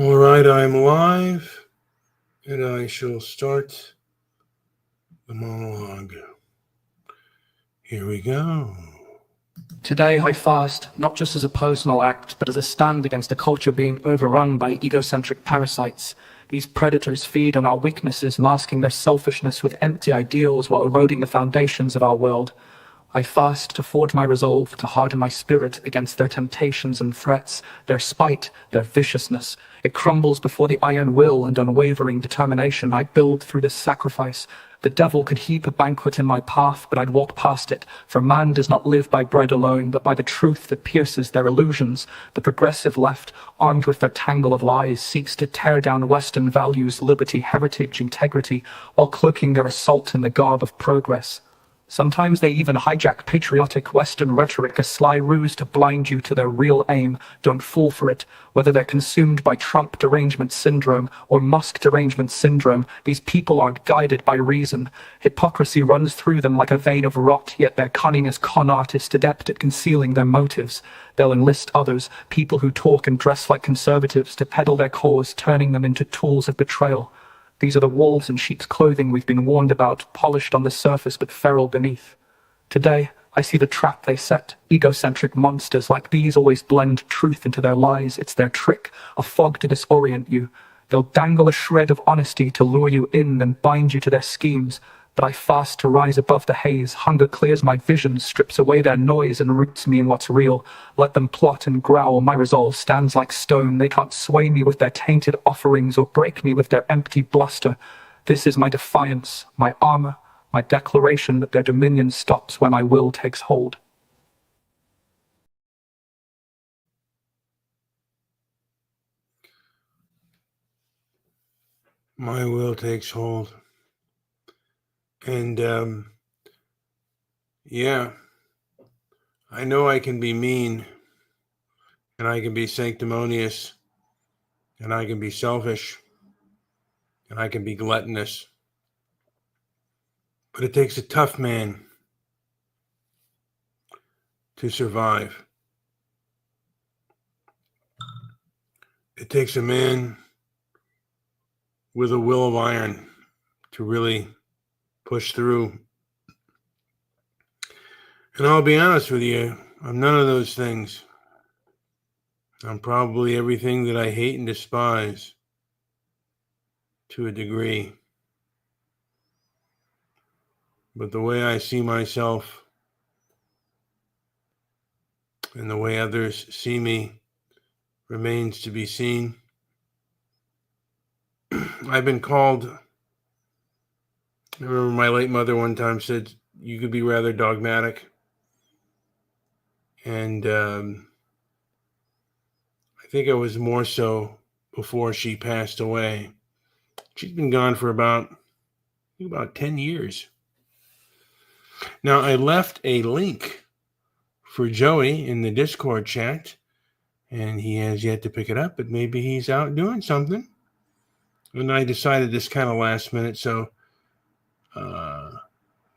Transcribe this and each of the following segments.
All right, I'm live, and I shall start the monologue. Here we go. Today I fast, not just as a personal act, but as a stand against a culture being overrun by egocentric parasites. These predators feed on our weaknesses, masking their selfishness with empty ideals while eroding the foundations of our world. I fast to forge my resolve, to harden my spirit against their temptations and threats, their spite, their viciousness. It crumbles before the iron will and unwavering determination I build through this sacrifice. The devil could heap a banquet in my path, but I'd walk past it, for man does not live by bread alone, but by the truth that pierces their illusions. The progressive left, armed with their tangle of lies, seeks to tear down Western values, liberty, heritage, integrity, while cloaking their assault in the garb of progress. Sometimes they even hijack patriotic Western rhetoric, a sly ruse to blind you to their real aim. Don't fall for it. Whether they're consumed by Trump Derangement Syndrome or Musk Derangement Syndrome, these people aren't guided by reason. Hypocrisy runs through them like a vein of rot, yet their cunning as con artists, adept at concealing their motives. They'll enlist others, people who talk and dress like conservatives, to peddle their cause, turning them into tools of betrayal. These are the wolves in sheep's clothing we've been warned about, polished on the surface but feral beneath. Today, I see the trap they set. Egocentric monsters like these always blend truth into their lies. It's their trick, a fog to disorient you. They'll dangle a shred of honesty to lure you in and bind you to their schemes. But I fast to rise above the haze. Hunger clears my vision, strips away their noise and roots me in what's real. Let them plot and growl, my resolve stands like stone. They can't sway me with their tainted offerings or break me with their empty bluster. This is my defiance, my armor, my declaration that their dominion stops when my will takes hold. My will takes hold. And, yeah, I know I can be mean, and I can be sanctimonious, and I can be selfish, and I can be gluttonous. But it takes a tough man to survive. It takes a man with a will of iron to really push through. And I'll be honest with you, I'm none of those things. I'm probably everything that I hate and despise to a degree. But the way I see myself and the way others see me remains to be seen. I've been called, I remember my late mother one time said, you could be rather dogmatic. And I think I was more so before she passed away. She's been gone for about 10 years. Now, I left a link for Joey in the Discord chat, and he has yet to pick it up, but maybe he's out doing something. And I decided this kind of last minute, so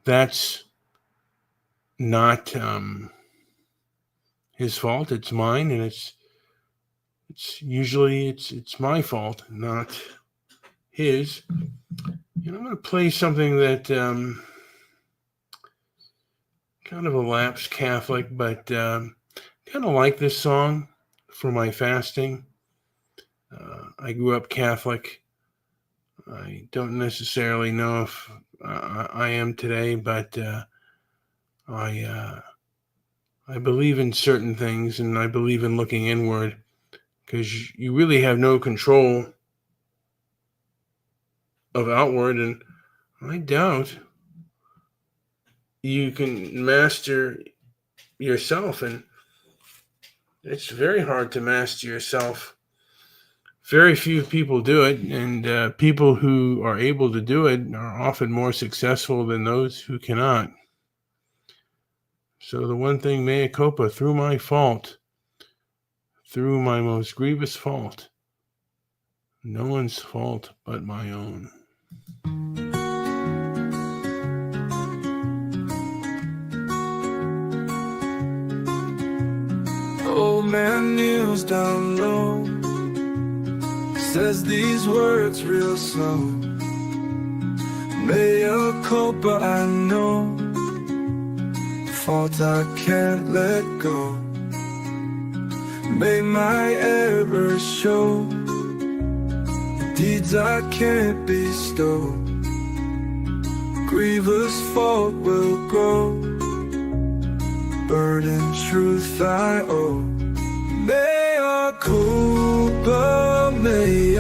that's not his fault. It's mine, and it's usually it's my fault, not his. And I'm going to play something that kind of a lapsed Catholic, but kind of like this song for my fasting. I grew up Catholic. I don't necessarily know if I am today, but I believe in certain things, and I believe in looking inward, because you really have no control of outward, and I doubt you can master yourself, and it's very hard to master yourself. Very few people do it, and people who are able to do it are often more successful than those who cannot. So the one thing, mea culpa, through my fault, through my most grievous fault, no one's fault but my own. Old man kneels down low, says these words real slow. Mea culpa, I know, fault I can't let go. May my errors show, deeds I can't bestow. Grievous fault will grow, burden truth I owe. Mea culpa, mea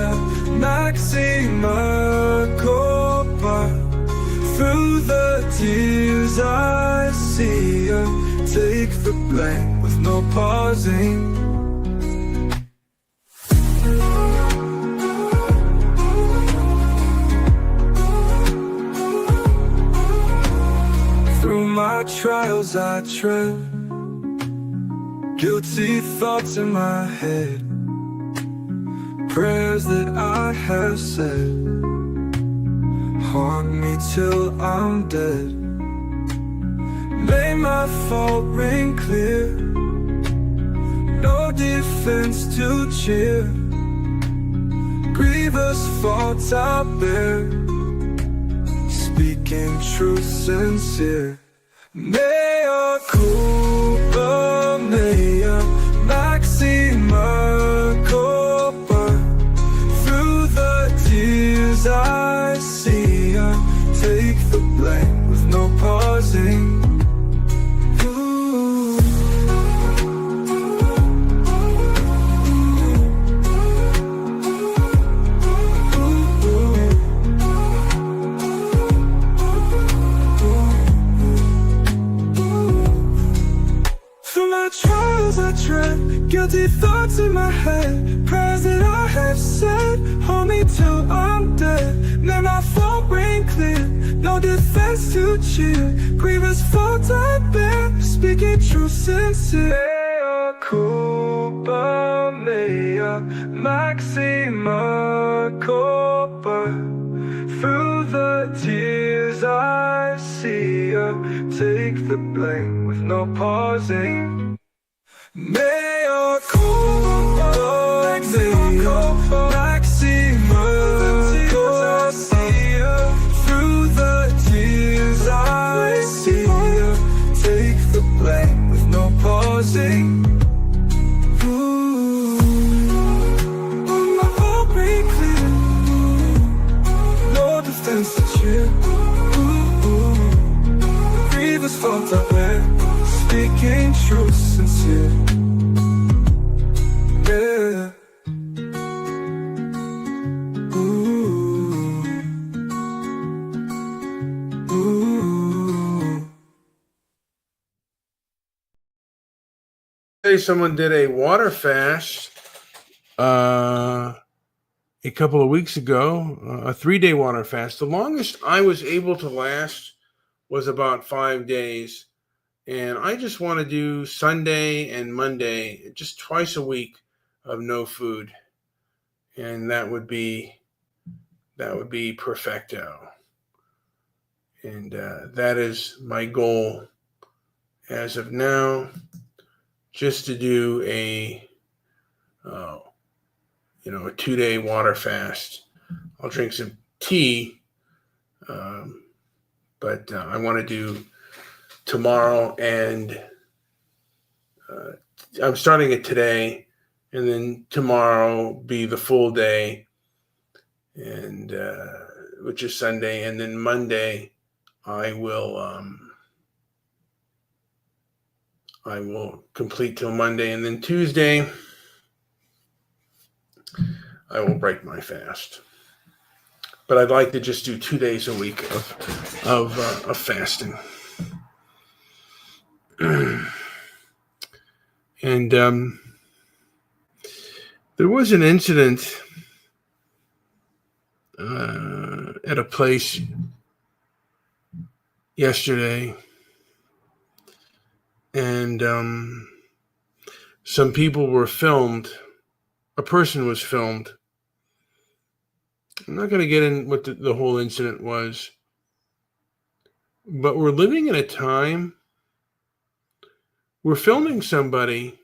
maxima culpa. Through the tears I see her, take the blame with no pausing. Through my trials I tread, guilty thoughts in my head, prayers that I have said haunt me till I'm dead. May my fault ring clear, no defense to cheer. Grievous faults I bear, speaking truth sincere. Mea culpa, mea maxima culpa. Through the tears I see her, take the blame with no pausing. Guilty thoughts in my head, prayers that I have said hold me till I'm dead. May my fault ring clear, no defense to cheer. Grievous fault I bear, speaking truth sincere. Mea culpa, mea maxima culpa. Through the tears I see her, take the blame with no pausing. Mea culpa, maxima culpa. Through the tears I see her, take the blame with no pausing. My heart break clear, no defense to cheer. Grievous fault I bear, speaking truth sincere. Yeah. Ooh. Ooh. Say someone did a water fast a couple of weeks ago, a 3-day water fast. The longest I was able to last was about 5 days. And I just want to do Sunday and Monday, just twice a week of no food. And that would be perfecto. And that is my goal as of now, just to do a 2-day water fast. I'll drink some tea, but I want to do tomorrow, and I'm starting it today, and then tomorrow be the full day, and which is Sunday, and then Monday I will complete till Monday, and then Tuesday I will break my fast. But I'd like to just do 2 days a week of fasting. And there was an incident at a place yesterday, and some people were filmed. A person was filmed. I'm not going to get in what the whole incident was, but we're living in a time. We're filming somebody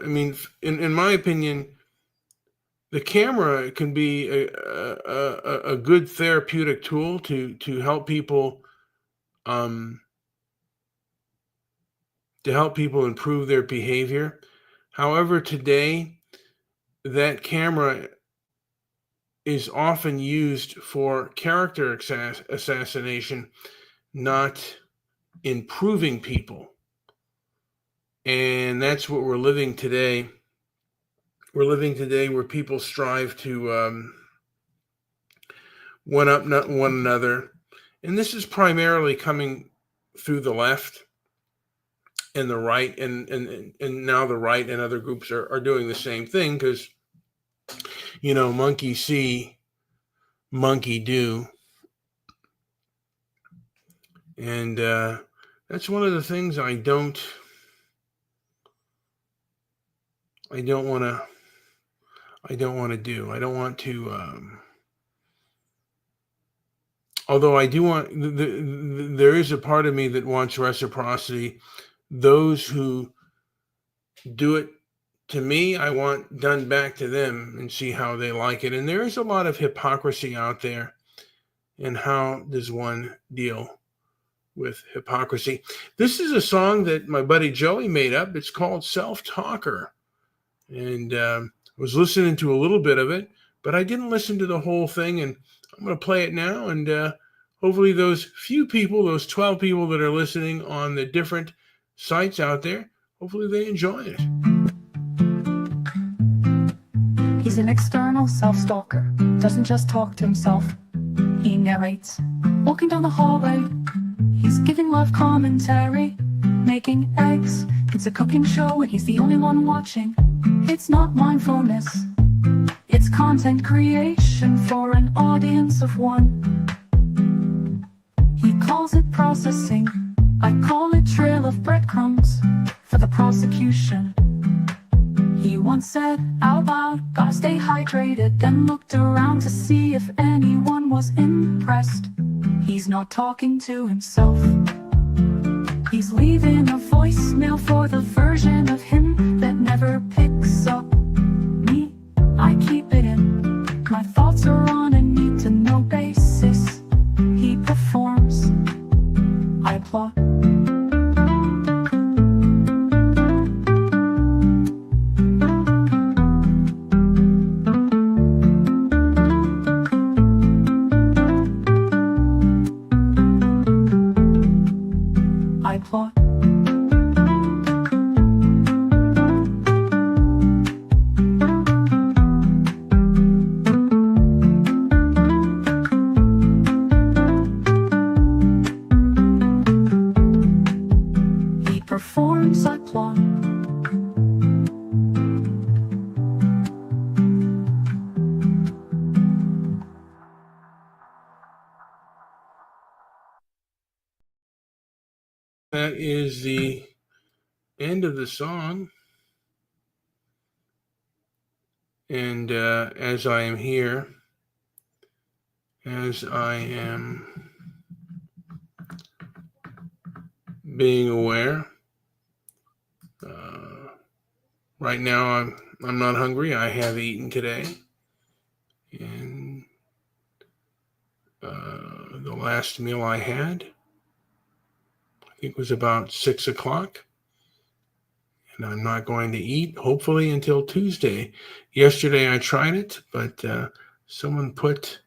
mean, in my opinion, the camera can be a good therapeutic tool to help people um, improve their behavior. However, today that camera is often used for character assassination, not improving people. And that's what we're living today. We're living today where people strive to one up one another. And this is primarily coming through the left and the right. And now the right and other groups are doing the same thing because, monkey see, monkey do. And that's one of the things I don't want to do. I don't want to, although I do want, there is a part of me that wants reciprocity. Those who do it to me, I want done back to them and see how they like it. And there is a lot of hypocrisy out there. And how does one deal with hypocrisy? This is a song that my buddy Joey made up. It's called Self-Talker. And I was listening to a little bit of it, but I didn't listen to the whole thing. And I'm going to play it now. And hopefully those few people, those 12 people that are listening on the different sites out there, hopefully they enjoy it. He's an external self-stalker, doesn't just talk to himself, he narrates. Walking down the hallway, he's giving live commentary, making eggs. It's a cooking show and he's the only one watching. It's not mindfulness, it's content creation for an audience of one. He calls it processing, I call it trail of breadcrumbs for the prosecution. He once said out loud, gotta stay hydrated, then looked around to see if anyone was impressed. He's not talking to himself, he's leaving a voicemail for the version of him that never picks up. Me, I keep it in, my thoughts are on a need-to-know basis. He performs, I plot. That is the end of the song. And as I am here, as I am being aware, right now I'm not hungry. I have eaten today. And the last meal I had, I think, was about 6 o'clock. And I'm not going to eat, hopefully, until Tuesday. Yesterday I tried it, but someone put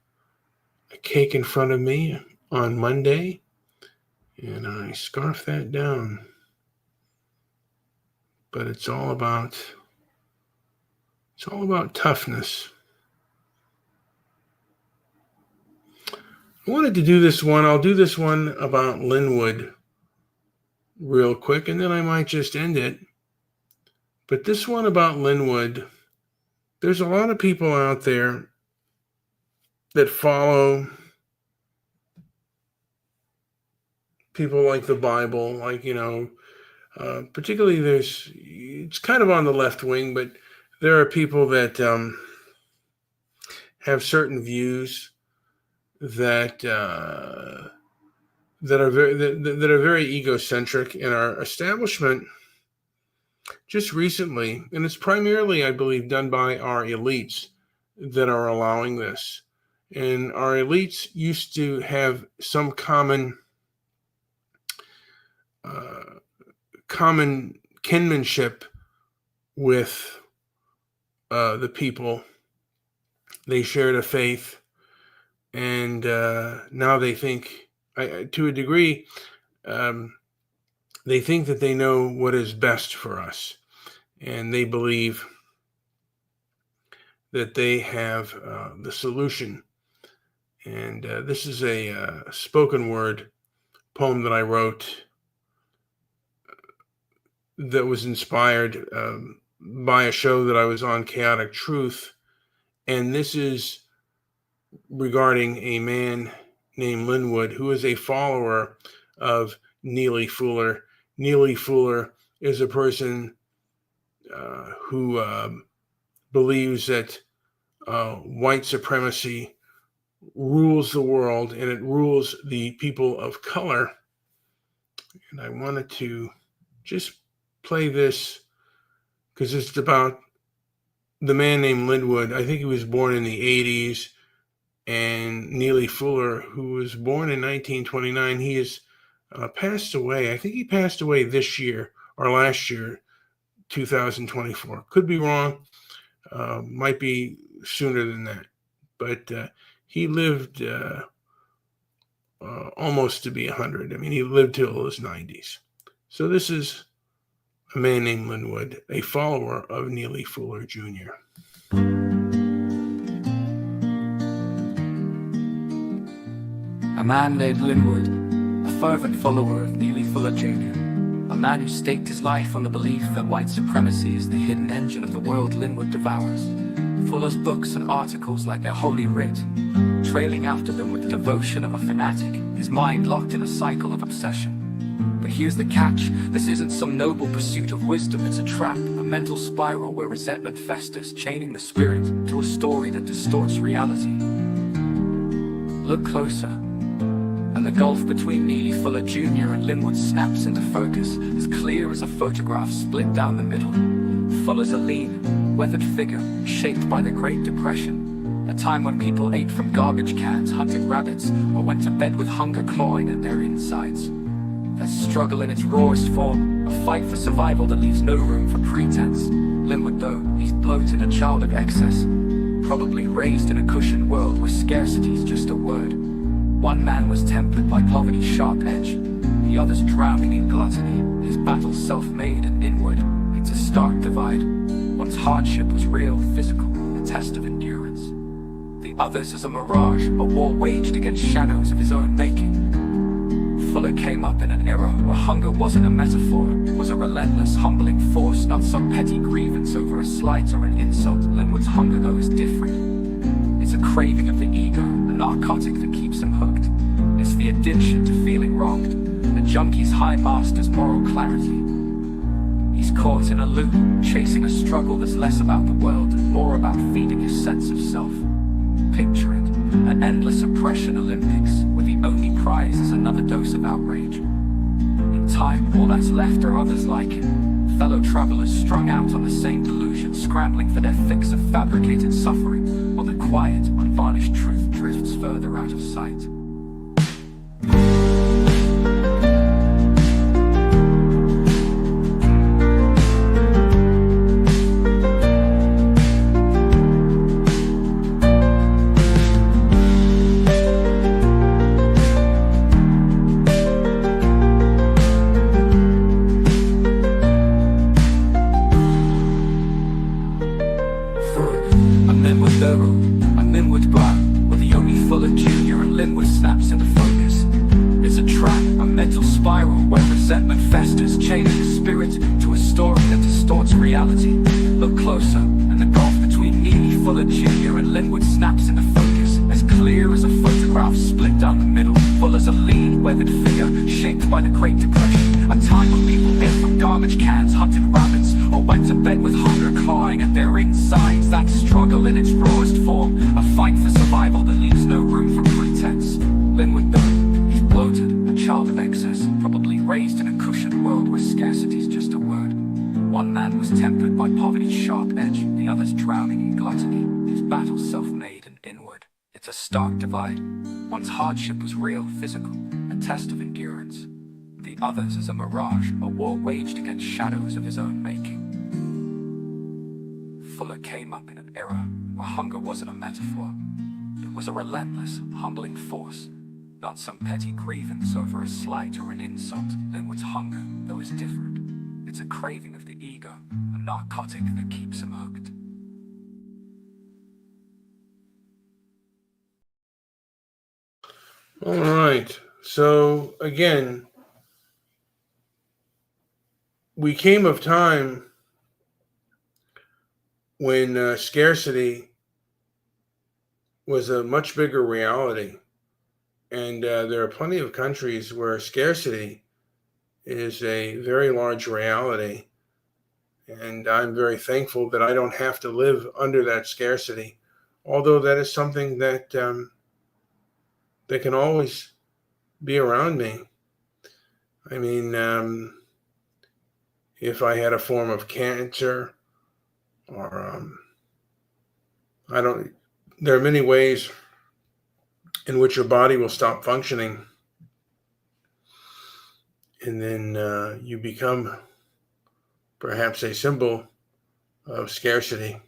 a cake in front of me on Monday, and I scarfed that down. But it's all about toughness. I wanted to do this one. I'll do this one about Linwood real quick, and then I might just end it. But this one about Linwood, there's a lot of people out there that follow people like the Bible, like, particularly it's kind of on the left wing, but there are people that have certain views that are very egocentric, and our establishment just recently, and it's primarily, I believe, done by our elites that are allowing this. And our elites used to have some common kinship with the people. They shared a faith, and now they think, to a degree, they think that they know what is best for us, and they believe that they have the solution. And this is a spoken word poem that I wrote that was inspired by a show that I was on, Chaotic Truth. And this is regarding a man named Linwood, who is a follower of Neely Fuller. Neely Fuller is a person who believes that white supremacy rules the world, and it rules the people of color. And I wanted to just play this because it's about the man named Linwood. I think he was born in the 80s, and Neely Fuller, who was born in 1929, he is passed away. I think he passed away this year or last year, 2024. Could be wrong. Might be sooner than that. But he lived almost to be 100. I mean, he lived till his 90s. So this is a man named Linwood, a follower of Neely Fuller Jr. A man named Linwood, a fervent follower of Neely Fuller Jr., a man who staked his life on the belief that white supremacy is the hidden engine of the world Linwood devours. Fuller's books and articles like their holy writ, trailing after them with the devotion of a fanatic, his mind locked in a cycle of obsession. But here's the catch, this isn't some noble pursuit of wisdom, it's a trap, a mental spiral where resentment festers, chaining the spirit to a story that distorts reality. Look closer, and the gulf between Neely Fuller Jr. and Linwood snaps into focus, as clear as a photograph split down the middle. Fuller's a lean, weathered figure, shaped by the Great Depression, a time when people ate from garbage cans, hunted rabbits, or went to bed with hunger clawing at their insides. A struggle in its rawest form, a fight for survival that leaves no room for pretense. Linwood, though, he's bloated, a child of excess, probably raised in a cushioned world where scarcity's just a word. One man was tempered by poverty's sharp edge, the other's drowning in gluttony, his battle self-made and inward. It's a stark divide. One's hardship was real, physical, a test of endurance. The other's is a mirage, a war waged against shadows of his own making. Fuller came up in an era where hunger wasn't a metaphor, it was a relentless, humbling force, not some petty grievance over a slight or an insult. Linwood's hunger, though, is different. It's a craving of the ego, a narcotic that keeps him hooked. It's the addiction to feeling wronged, the junkie's high master's moral clarity. He's caught in a loop, chasing a struggle that's less about the world and more about feeding his sense of self. Picture it, an endless oppression Olympics, where the only prize is another dose of outrage. In time, all that's left are others like him, fellow travelers strung out on the same delusion, scrambling for their fix of fabricated suffering, while the quiet, unvarnished truth drifts further out of sight. One man was tempered by poverty's sharp edge, the others drowning in gluttony, his battle self-made and inward. It's a stark divide. One's hardship was real, physical, a test of endurance. The other's is a mirage, a war waged against shadows of his own making. Fuller came up in an era where hunger wasn't a metaphor. It was a relentless, humbling force, not some petty grievance over a slight or an insult. Inward's hunger, though, is different. It's a craving of the ego, a narcotic that keeps him hooked. All right. So again, we came of time when scarcity was a much bigger reality. And there are plenty of countries where scarcity is a very large reality. And I'm very thankful that I don't have to live under that scarcity, although that is something that that can always be around me. I mean, if I had a form of cancer, or there are many ways in which your body will stop functioning, and then you become perhaps a symbol of scarcity.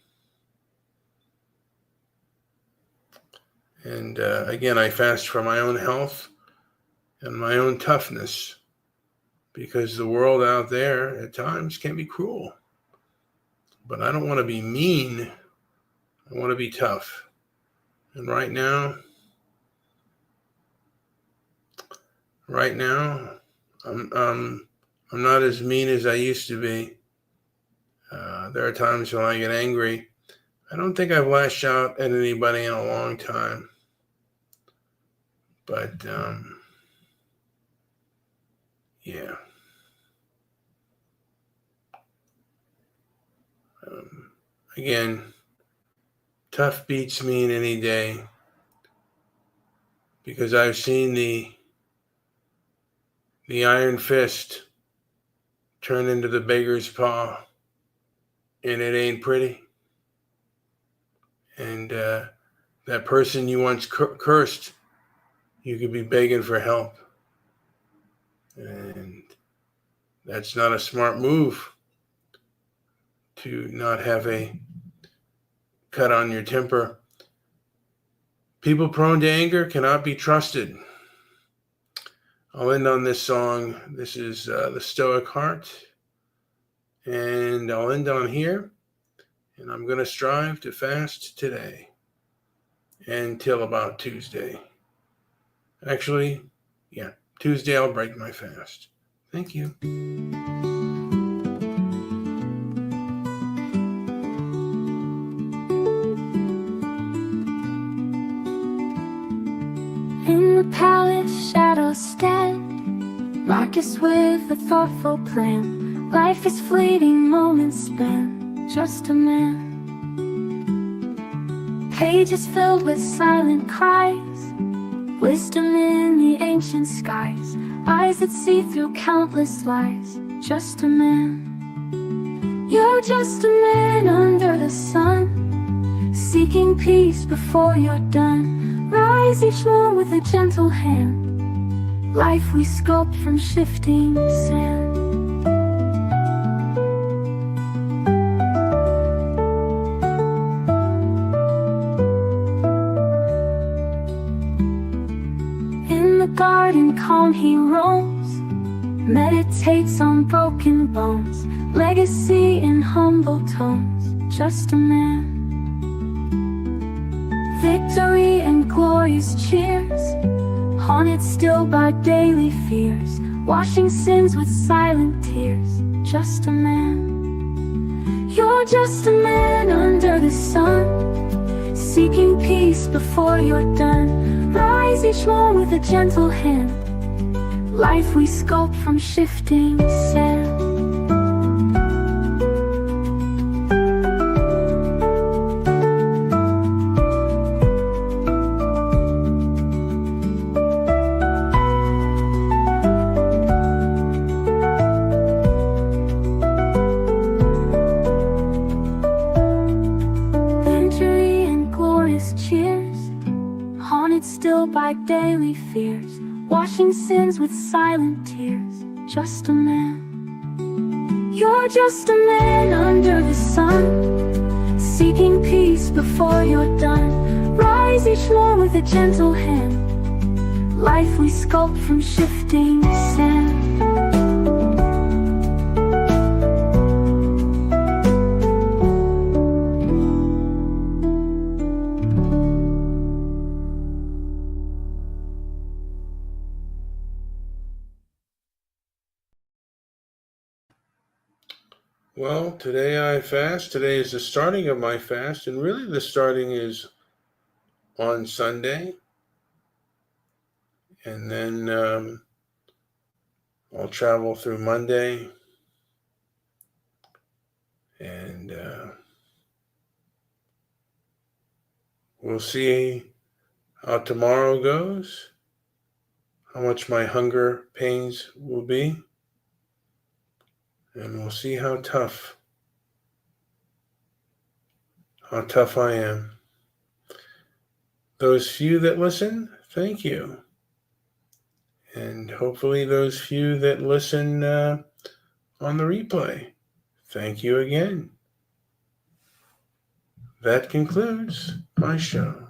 And again, I fast for my own health and my own toughness, because the world out there at times can be cruel. But I don't want to be mean. I want to be tough. And right now, I'm not as mean as I used to be. There are times when I get angry. I don't think I've lashed out at anybody in a long time. But yeah. Again, tough beats mean any day, because I've seen the iron fist turn into the beggar's paw, and it ain't pretty. And that person you once cursed, you could be begging for help. And that's not a smart move, to not have a cut on your temper. People prone to anger cannot be trusted. I'll end on this song. This is The Stoic Heart. And I'll end on here. And I'm going to strive to fast today until about Tuesday. Actually, yeah, Tuesday I'll break my fast. Thank you. In the palace shadows stand, Marcus with a thoughtful plan. Life is fleeting, moments spent, just a man. Pages filled with silent cries, wisdom in the ancient skies, eyes that see through countless lies, just a man. You're just a man under the sun, seeking peace before you're done. Rise each one with a gentle hand, life we sculpt from shifting sand. In the garden calm he roams, meditates on broken bones, legacy in humble tones, just a man. Victory and glorious cheers, haunted still by daily fears, washing sins with silent tears, just a man. You're just a man under the sun, seeking peace before you're done. Rise each one with a gentle hand, life we sculpt from shifting sand. haunted still by daily fears, washing sins with silent tears. Just a man. You're just a man under the sun, seeking peace before you're done. Rise each morn with a gentle hand, life we sculpt from shifting sand. Well, today I fast. Today is the starting of my fast, and really the starting is on Sunday. And then I'll travel through Monday. And we'll see how tomorrow goes, how much my hunger pains will be. And we'll see how tough I am. Those few that listen, thank you. And hopefully those few that listen on the replay, thank you again. That concludes my show.